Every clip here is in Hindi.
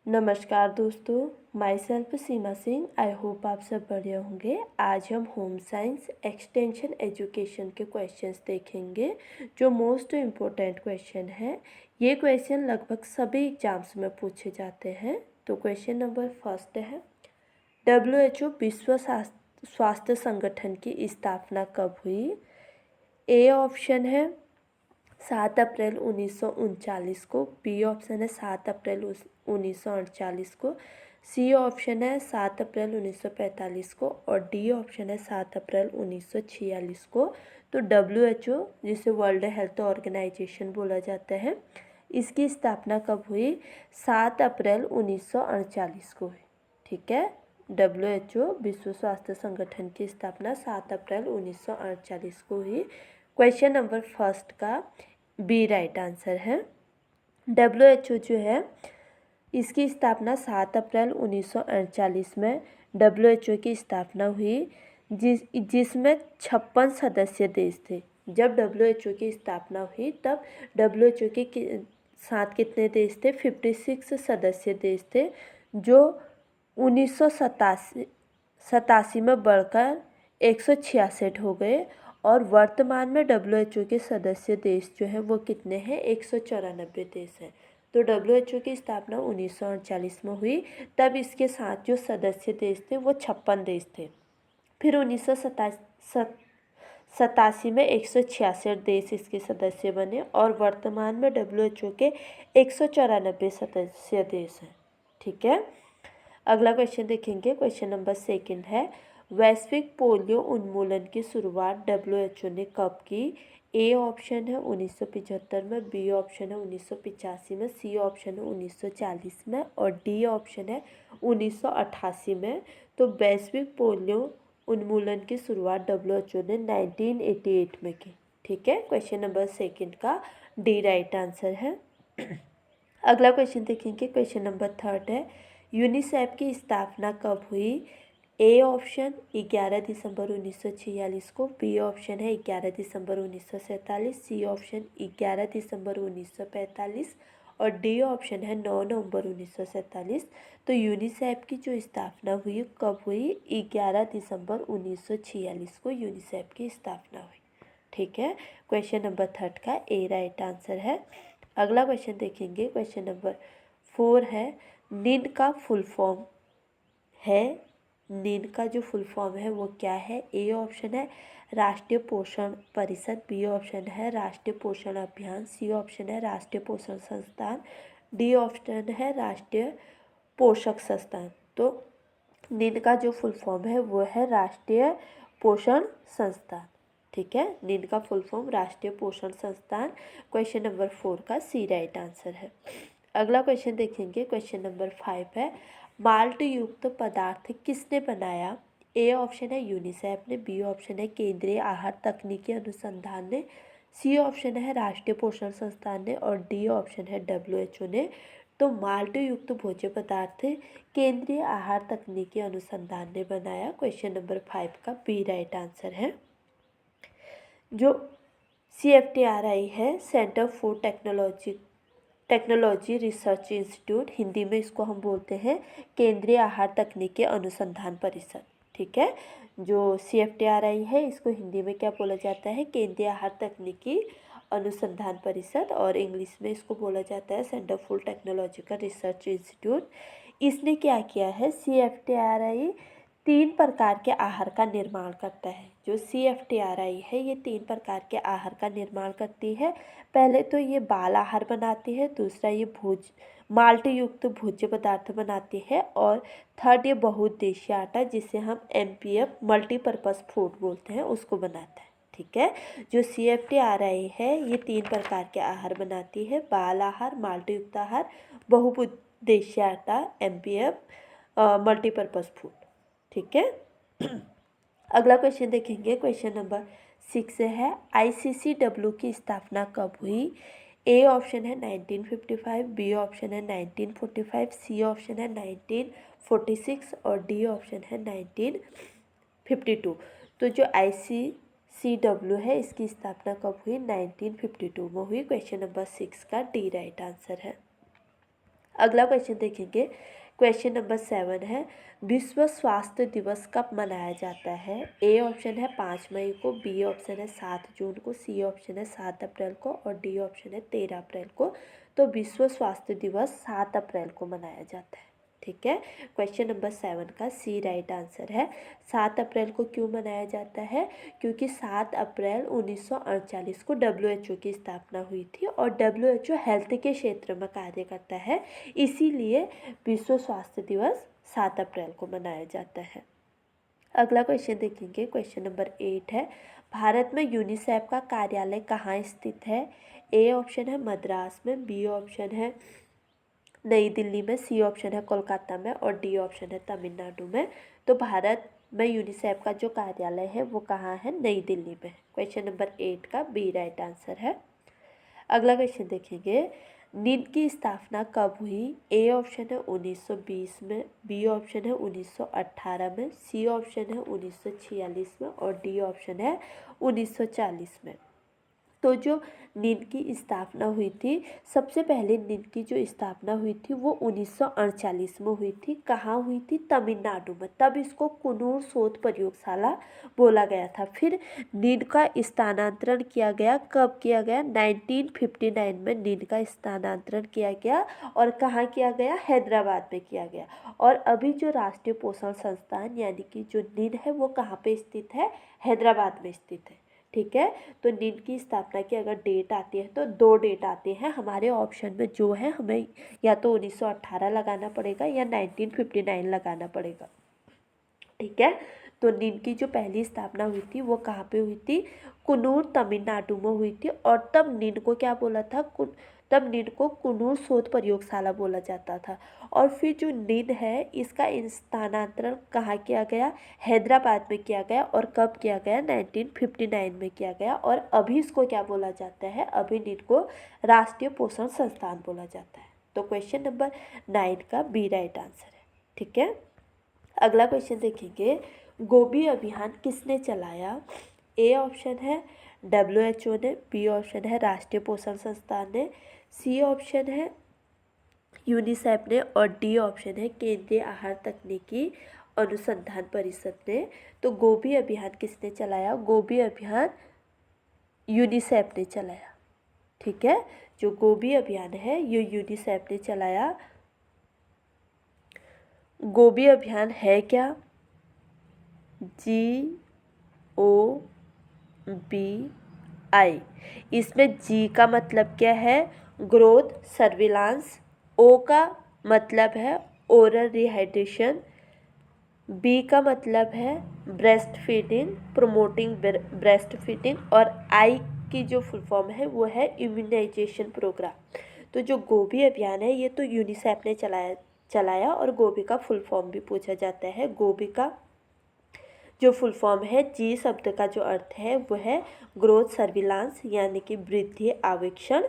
नमस्कार दोस्तों, my self Seema Singh. I hope आप सब बढ़िया होंगे। आज हम होम साइंस एक्सटेंशन एजुकेशन के क्वेश्चंस देखेंगे जो मोस्ट इम्पोर्टेंट क्वेश्चन है। ये क्वेश्चन लगभग सभी एग्जाम्स में पूछे जाते हैं। तो क्वेश्चन नंबर फर्स्ट है, WHO विश्व स्वास्थ्य संगठन की स्थापना कब हुई? ए ऑप्शन है 7 अप्रैल 1939 को, बी ऑप्शन है 7 अप्रैल 1948 को, सी ऑप्शन है 7 अप्रैल 1945 को और डी ऑप्शन है 7 अप्रैल 1946 को। तो WHO, जिसे वर्ल्ड हेल्थ ऑर्गेनाइजेशन बोला जाता है, इसकी स्थापना कब हुई? 7 अप्रैल 1948 को हुई। ठीक है, WHO विश्व स्वास्थ्य संगठन की स्थापना 7 अप्रैल 1948 को हुई। क्वेश्चन नंबर फर्स्ट का बी राइट आंसर है। WHO जो है इसकी स्थापना 7 अप्रैल 1948 में WHO की स्थापना हुई, जिसमें 56 सदस्य देश थे। जब WHO की स्थापना हुई तब WHO के साथ कितने देश थे? 56 सदस्य देश थे, जो 1987 में बढ़कर 166 हो गए। और वर्तमान में WHO के सदस्य देश जो है वो कितने हैं? 194 देश हैं। तो WHO की स्थापना 1948 में हुई, तब इसके साथ जो सदस्य देश थे वो 56 देश थे। फिर 1987 में 166 देश इसके सदस्य बने और वर्तमान में WHO के 194 सदस्य देश हैं। ठीक है, अगला क्वेश्चन देखेंगे। क्वेश्चन नंबर सेकंड है, वैश्विक पोलियो उन्मूलन की शुरुआत WHO ने कब की? ए ऑप्शन है 1975 में, बी ऑप्शन है 1985 में, सी ऑप्शन है 1940 में और डी ऑप्शन है 1988 में। तो वैश्विक पोलियो उन्मूलन की शुरुआत WHO ने 1988 में की। ठीक है, क्वेश्चन नंबर सेकंड का डी राइट आंसर है। अगला क्वेश्चन देखेंगे। क्वेश्चन नंबर थर्ड है, यूनिसेफ की स्थापना कब हुई? ए ऑप्शन 11 दिसंबर 1946 को, बी ऑप्शन है 11 दिसंबर 1947, सी ऑप्शन 11 दिसंबर 1945 और डी ऑप्शन है 9 नवंबर 1947। तो यूनिसेफ की जो स्थापना हुई कब हुई? 11 दिसंबर 1946 को यूनिसेफ की स्थापना हुई। ठीक है, क्वेश्चन नंबर थर्ड का ए राइट आंसर है। अगला क्वेश्चन देखेंगे। क्वेश्चन नंबर 4 है, नीड का फुल फॉर्म है। नीड का जो फुल फॉर्म है वो क्या है? ए ऑप्शन है राष्ट्रीय पोषण परिषद, बी ऑप्शन है राष्ट्रीय पोषण अभियान, सी ऑप्शन है राष्ट्रीय पोषण संस्थान, डी ऑप्शन है राष्ट्रीय पोषक संस्थान। तो नीड का जो फुल फॉर्म है वो है राष्ट्रीय पोषण संस्थान। ठीक है, नीड का फुल फॉर्म राष्ट्रीय पोषण संस्थान। क्वेश्चन नंबर 4 का सी राइट आंसर है। अगला क्वेश्चन देखेंगे। क्वेश्चन नंबर 5 है, माल्ट युक्त पदार्थ किसने बनाया? ए ऑप्शन है यूनिसेफ ने, बी ऑप्शन है केंद्रीय आहार तकनीकी अनुसंधान ने, सी ऑप्शन है राष्ट्रीय पोषण संस्थान ने और डी ऑप्शन है WHO ने। तो माल्ट युक्त भोज्य पदार्थ केंद्रीय आहार तकनीकी अनुसंधान ने बनाया। क्वेश्चन नंबर 5 का बी राइट आंसर है। जो CFTRI है, centre for technology research institute, Hindi में इसको हम बोलते हैं केंद्रीय आहार तकनीकी अनुसंधान परिषद। ठीक है, जो CFTRI है इसको हिंदी में क्या बोला जाता है? केंद्रीय आहार तकनीकी अनुसंधान परिषद, और इंग्लिश में इसको बोला जाता है centre for technological research institute. इसने क्या किया है? CFTRI 3 प्रकार के आहार का निर्माण करता है। जो CFTRI है ये 3 प्रकार के आहार का निर्माण करती है। पहले तो ये बाल आहार बनाती है, दूसरा ये माल्ट युक्त भोज्य पदार्थ बनाती है और थर्ड ये बहुउद्देशीय आटा, जिसे हम MPF मल्टीपर्पज़ फूड बोलते हैं, उसको बनाता है। ठीक है, जो CFTRI है ये 3 प्रकार के आहार बनाती है, बाल आहार, माल्ट युक्त आहार, बहुउद्देशीय आटा, MPF मल्टीपर्पज़ फूड। ठीक है, अगला क्वेश्चन देखेंगे। क्वेश्चन नंबर 6 है, ICCW की स्थापना कब हुई? ए ऑप्शन है 1955, बी ऑप्शन है 1945, सी ऑप्शन है 1946 और डी ऑप्शन है 1952। तो जो ICCW है इसकी स्थापना कब हुई? 1952 में हुई। क्वेश्चन नंबर 6 का डी राइट आंसर है। अगला क्वेश्चन देखेंगे, क्वेश्चन नंबर 7 है, विश्व स्वास्थ्य दिवस कब मनाया जाता है? ए ऑप्शन है 5 मई को, बी ऑप्शन है 7 जून को, सी ऑप्शन है 7 अप्रैल को और डी ऑप्शन है 13 अप्रैल को। तो विश्व स्वास्थ्य दिवस 7 अप्रैल को मनाया जाता है। ठीक है, क्वेश्चन नंबर 7 का सी राइट आंसर है। 7 अप्रैल को क्यों मनाया जाता है? क्योंकि 7 अप्रैल 1948 को WHO की स्थापना हुई थी और WHO हेल्थ के क्षेत्र में कार्य करता है, इसीलिए विश्व स्वास्थ्य दिवस 7 अप्रैल को मनाया जाता है। अगला क्वेश्चन देखेंगे, क्वेश्चन नंबर 8 है, भारत में यूनिसेफ का कार्यालय कहाँ स्थित है? ए ऑप्शन है मद्रास में, बी ऑप्शन है नई दिल्ली में, सी ऑप्शन है कोलकाता में और डी ऑप्शन है तमिलनाडु में। तो भारत में यूनिसेफ का जो कार्यालय है वो कहाँ है? नई दिल्ली में। क्वेश्चन नंबर 8 का बी राइट आंसर है। अगला क्वेश्चन देखेंगे, नीट की स्थापना कब हुई? ए ऑप्शन है 1920 में, बी ऑप्शन है 1918 में, सी ऑप्शन है 1946 में और डी ऑप्शन है 1940 में। तो जो नीट की स्थापना हुई थी, सबसे पहले नीट की जो स्थापना हुई थी वो 1948 में हुई थी। कहाँ हुई थी? तमिलनाडु में। तब इसको कुन्नूर शोध प्रयोगशाला बोला गया था। फिर नीट का स्थानांतरण किया गया, कब किया गया? 1959 में नीट का स्थानांतरण किया गया और कहाँ किया गया? हैदराबाद में किया गया। और अभी जो राष्ट्रीय पोषण संस्थान यानी कि जो नीट है वो कहाँ पे स्थित है? हैदराबाद में स्थित है। ठीक है, तो नीट की स्थापना की अगर डेट आती है तो 2 डेट आते हैं हमारे ऑप्शन में, जो है हमें या तो 1918 लगाना पड़ेगा या 1959 लगाना पड़ेगा। ठीक है, तो नीट की जो पहली स्थापना हुई थी वो कहाँ पे हुई थी? कुन्नूर तमिलनाडु में हुई थी। और तब नीट को क्या बोला था? तब नीट को कुन्नूर शोध प्रयोगशाला बोला जाता था। और फिर जो नीट है इसका स्थानांतरण कहाँ किया गया? हैदराबाद में किया गया। और कब किया गया? 1959 में किया गया। और अभी इसको क्या बोला जाता है? अभी नीट को राष्ट्रीय पोषण संस्थान बोला जाता है। तो क्वेश्चन नंबर 9 का बी राइट आंसर है। ठीक है, अगला क्वेश्चन देखेंगे, गोभी अभियान किसने चलाया? ए ऑप्शन है WHO ने, बी ऑप्शन है राष्ट्रीय पोषण संस्थान ने, सी ऑप्शन है यूनिसेफ ने और डी ऑप्शन है केंद्रीय आहार तकनीकी अनुसंधान परिषद ने। तो गोभी अभियान किसने चलाया? गोभी अभियान यूनिसेफ ने चलाया। ठीक है, जो गोभी अभियान है ये यूनिसेफ ने चलाया। गोभी अभियान है क्या? GOBI। इसमें जी का मतलब क्या है? Growth surveillance. ओ का मतलब है ओरल रिहाइड्रेशन। बी का मतलब है breast feeding, promoting breast feeding. और आई की जो फुल फॉर्म है वो है इम्यूनाइजेशन प्रोग्राम। तो जो गोभी अभियान है ये तो यूनिसेफ ने चलाया और गोभी का फुल फॉर्म भी पूछा जाता है। गोभी का जो फुल फॉर्म है, जी शब्द का जो अर्थ है वो है ग्रोथ सर्विलांस यानी कि वृद्धि आवेक्षण।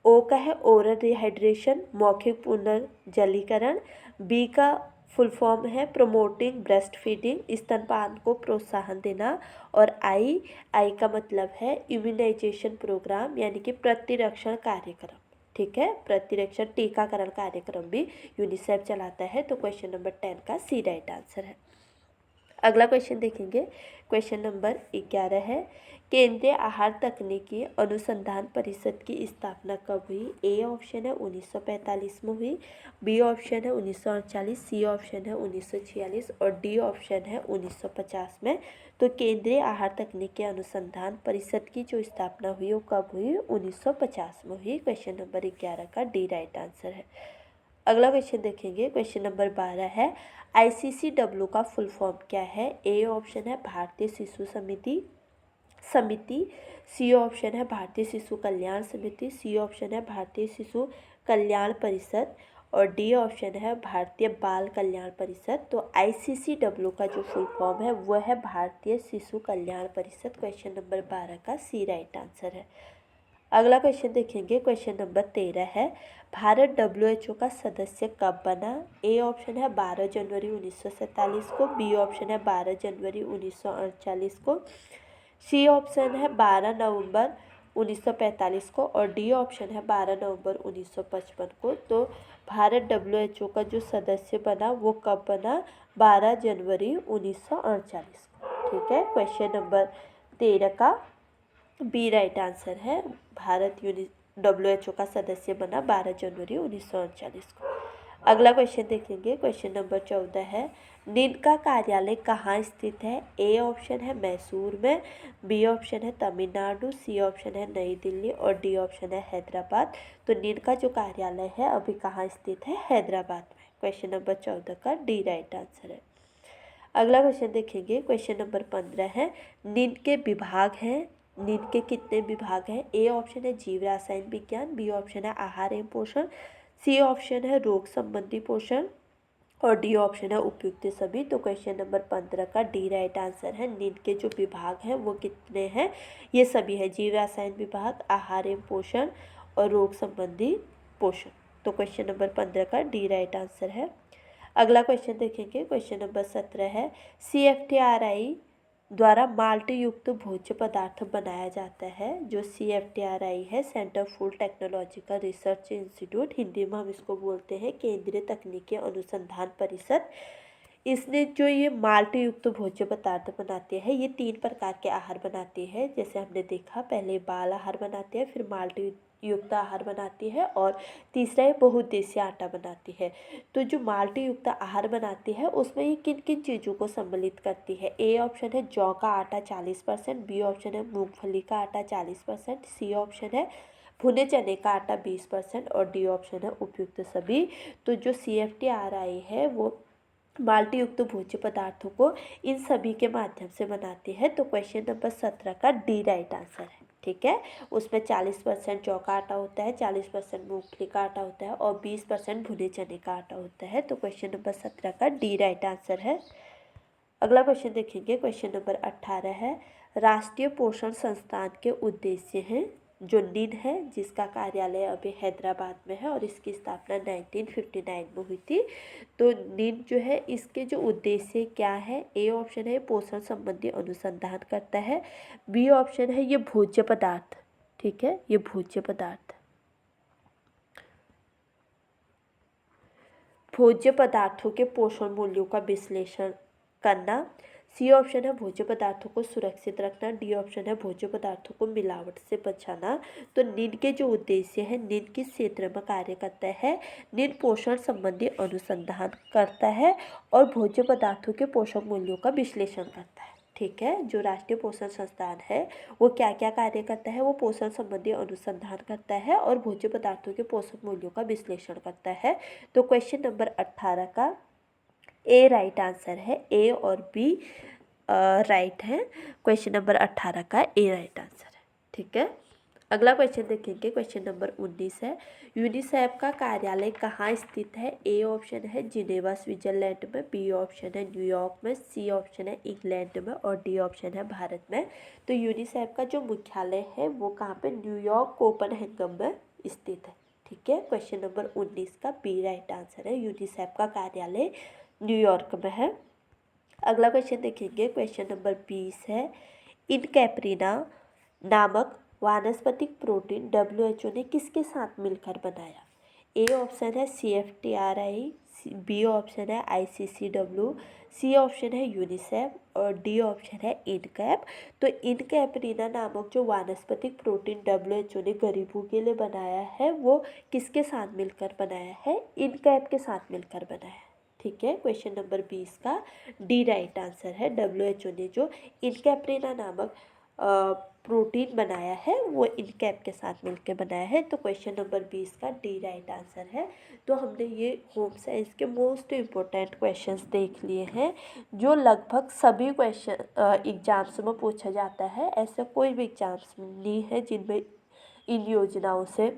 ओ का है ओरल रिहाइड्रेशन, मौखिक पुनर्जलीकरण। बी का फुल फॉर्म है प्रमोटिंग ब्रेस्ट फीडिंग, स्तनपान को प्रोत्साहन देना। और आई का मतलब है इम्यूनाइजेशन प्रोग्राम यानी कि प्रतिरक्षण कार्यक्रम। ठीक है, प्रतिरक्षण टीकाकरण कार्यक्रम भी यूनिसेफ चलाता है। तो क्वेश्चन नंबर 10 का सी राइट आंसर है। अगला क्वेश्चन देखेंगे, क्वेश्चन नंबर 11 है, केंद्रीय आहार तकनीकी अनुसंधान परिषद की स्थापना कब हुई? ए ऑप्शन है 1945 में हुई, बी ऑप्शन है 1948, सी ऑप्शन है 1946 और डी ऑप्शन है 1950 में। तो केंद्रीय आहार तकनीकी अनुसंधान परिषद की जो स्थापना हुई वो कब हुई? 1950 में हुई। क्वेश्चन नंबर 11 का डी राइट आंसर है। अगला क्वेश्चन देखेंगे, क्वेश्चन नंबर 12 है, ICCW का फुल फॉर्म क्या है? ए ऑप्शन है भारतीय शिशु समिति, सी ऑप्शन है भारतीय शिशु कल्याण समिति, सी ऑप्शन है भारतीय शिशु कल्याण परिषद और डी ऑप्शन है भारतीय बाल कल्याण परिषद। तो ICCW का जो फुल फॉर्म है वो है भारतीय शिशु कल्याण परिषद। क्वेश्चन नंबर 12 का सी राइट आंसर है। अगला क्वेश्चन देखेंगे, क्वेश्चन नंबर 13 है, भारत WHO का सदस्य कब बना? ए ऑप्शन है 12 जनवरी 1947 को, बी ऑप्शन है 12 जनवरी 1948 को, सी ऑप्शन है 12 नवंबर 1945 को और डी ऑप्शन है 12 नवंबर 1955 को। तो भारत WHO का जो सदस्य बना वो कब बना? 12 जनवरी 1948 को। ठीक है, क्वेश्चन नंबर 13 का बी राइट आंसर है। भारत WHO का सदस्य बना 12 जनवरी 1948 को। अगला क्वेश्चन देखेंगे, क्वेश्चन नंबर 14 है, नीन का कार्यालय कहाँ स्थित है? ए ऑप्शन है मैसूर में, बी ऑप्शन है तमिलनाडु, सी ऑप्शन है नई दिल्ली और डी ऑप्शन है हैदराबाद। तो नीन का जो कार्यालय है अभी कहाँ स्थित है? हैदराबाद में। क्वेश्चन नंबर 14 का डी राइट आंसर है। अगला क्वेश्चन देखेंगे, क्वेश्चन नंबर 15 है, नीन के विभाग हैं, नीन के कितने विभाग हैं? ए ऑप्शन है जीव रसायन विज्ञान, बी ऑप्शन है आहार एवं पोषण, सी ऑप्शन है रोग संबंधी पोषण और डी ऑप्शन है उपयुक्त सभी। तो क्वेश्चन नंबर 15 का डी राइट आंसर है। नीन के जो विभाग हैं वो कितने हैं? ये सभी है, जीव रसायन विभाग, आहार एवं पोषण और रोग संबंधी पोषण। तो क्वेश्चन नंबर 15 का डी राइट आंसर है। अगला क्वेश्चन देखेंगे, क्वेश्चन नंबर 17 है, CFTRI द्वारा माल्ट युक्त भोज्य पदार्थ बनाया जाता है। जो CFTRI है, centre food technological research institute, Hindi में हम इसको बोलते हैं केंद्रीय तकनीकी अनुसंधान परिषद। इसने जो ये माल्ट युक्त भोज्य पदार्थ बनाते हैं, ये 3 प्रकार के आहार बनाती है। जैसे हमने देखा, पहले बाल आहार बनाते हैं, फिर माल्ट युक्त आहार बनाती है और तीसरा है बहुउद्देशीय आटा बनाती है। तो जो माल्ट युक्त आहार बनाती है उसमें ये किन किन चीज़ों को सम्मिलित करती है? ए ऑप्शन है जौ का आटा 40%, बी ऑप्शन है मूंगफली का आटा 40%, सी ऑप्शन है भुने चने का आटा 20% और डी ऑप्शन है उपयुक्त सभी। तो जो CFTRI है वो माल्ट युक्त भोज्य पदार्थों को इन सभी के माध्यम से बनाती है। तो क्वेश्चन नंबर 17 का डी राइट आंसर है। ठीक है, उसमें 40% जौ का आटा होता है, 40% मूंगफली का आटा होता है और 20% भुने चने का आटा होता है। तो क्वेश्चन नंबर 17 का डी राइट आंसर है। अगला क्वेश्चन देखेंगे, क्वेश्चन नंबर 18 है, राष्ट्रीय पोषण संस्थान के उद्देश्य हैं। जो नीन है जिसका कार्यालय अभी हैदराबाद में है और इसकी स्थापना 1959 में हुई थी। तो नीन जो है इसके जो उद्देश्य क्या है? ए ऑप्शन है पोषण संबंधी अनुसंधान करता है, बी ऑप्शन है ये भोज्य पदार्थ, ठीक है, ये भोज्य पदार्थों के पोषण मूल्यों का विश्लेषण करना, सी ऑप्शन है भोज्य पदार्थों को सुरक्षित रखना, डी ऑप्शन है भोज्य पदार्थों को मिलावट से बचाना। तो नीन के जो उद्देश्य है, नीन किस क्षेत्र में कार्य करता है? नीन पोषण संबंधी अनुसंधान करता है और भोज्य पदार्थों के पोषक मूल्यों का विश्लेषण करता है। ठीक है, जो राष्ट्रीय पोषण संस्थान है वो क्या क्या कार्य करता है? वो पोषण संबंधी अनुसंधान करता है और भोज्य पदार्थों के पोषक मूल्यों का विश्लेषण करता है। तो क्वेश्चन नंबर 18 का ए राइट आंसर है, ए और बी राइट है। क्वेश्चन नंबर 18 का ए राइट आंसर है। ठीक है, अगला क्वेश्चन देखेंगे, क्वेश्चन नंबर 19 है, यूनिसेफ का कार्यालय कहाँ स्थित है? ए ऑप्शन है जिनेवा स्विट्जरलैंड में, बी ऑप्शन है न्यूयॉर्क में, सी ऑप्शन है इंग्लैंड में और डी ऑप्शन है भारत में। तो यूनिसेफ का जो मुख्यालय है वो कहाँ पे? न्यूयॉर्क कोपनहेगन में स्थित है। ठीक है, क्वेश्चन नंबर 19 का बी राइट आंसर है, यूनिसेफ का कार्यालय न्यूयॉर्क में है। अगला क्वेश्चन देखेंगे, क्वेश्चन नंबर 20 है, इनकैप्रिना नामक वानस्पतिक प्रोटीन WHO ने किसके साथ मिलकर बनाया? ए ऑप्शन है CFTRI, बी ऑप्शन है ICCW, सी ऑप्शन है यूनिसेफ और डी ऑप्शन है इनकैप। तो इनकैप्रिना नामक जो वानस्पतिक प्रोटीन WHO ने गरीबों के लिए बनाया है वो किसके साथ मिलकर बनाया है? इनकैप के साथ मिलकर बनाया है। ठीक है, क्वेश्चन नंबर 20 का डी राइट आंसर है। WHO ने जो इनकैप्रिना नामक प्रोटीन बनाया है वो इनकैप के साथ मिलकर बनाया है। तो क्वेश्चन नंबर 20 का डी राइट आंसर है। तो हमने ये होम साइंस के मोस्ट इम्पोर्टेंट क्वेश्चंस देख लिए हैं जो लगभग सभी क्वेश्चन एग्जाम्स में पूछा जाता है। ऐसा कोई भी एग्जाम्स नहीं है जिनमें इन योजनाओं से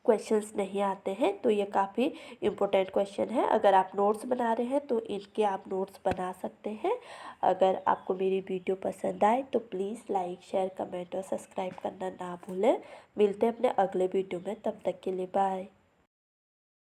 क्वेश्चंस नहीं आते हैं। तो ये काफ़ी इम्पोर्टेंट क्वेश्चन है। अगर आप नोट्स बना रहे हैं तो इनके आप नोट्स बना सकते हैं। अगर आपको मेरी वीडियो पसंद आए तो प्लीज़ लाइक शेयर कमेंट और सब्सक्राइब करना ना भूलें। मिलते हैं अपने अगले वीडियो में, तब तक के लिए बाय।